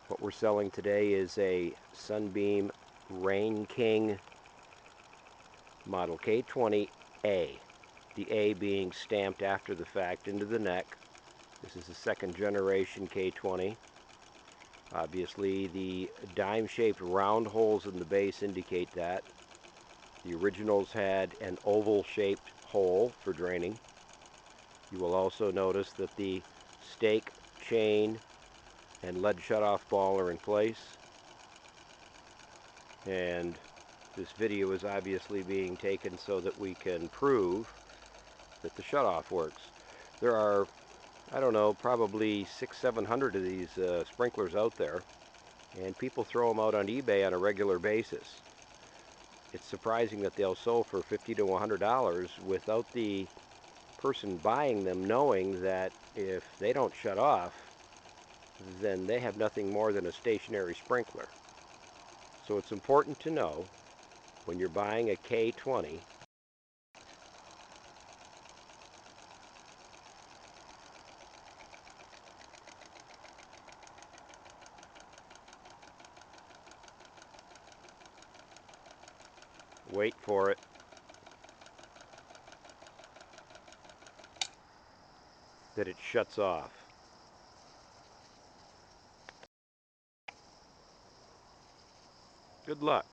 What we're selling today is a Sunbeam Rain King model K20A. The A being stamped after the fact into the neck. This is a second generation K20. Obviously the dime-shaped round holes in the base indicate that. The originals had an oval-shaped hole for draining. You will also notice that the stake, chain, and lead shutoff ball are in place. And this video is obviously being taken so that we can prove that the shutoff works. There are, I don't know, probably 600-700 of these sprinklers out there, and people throw them out on eBay on a regular basis. It's surprising that they'll sell for $50 to $100 without the person buying them knowing that if they don't shut off, then they have nothing more than a stationary sprinkler. So it's important to know when you're buying a K20, wait for it, that it shuts off. Good luck.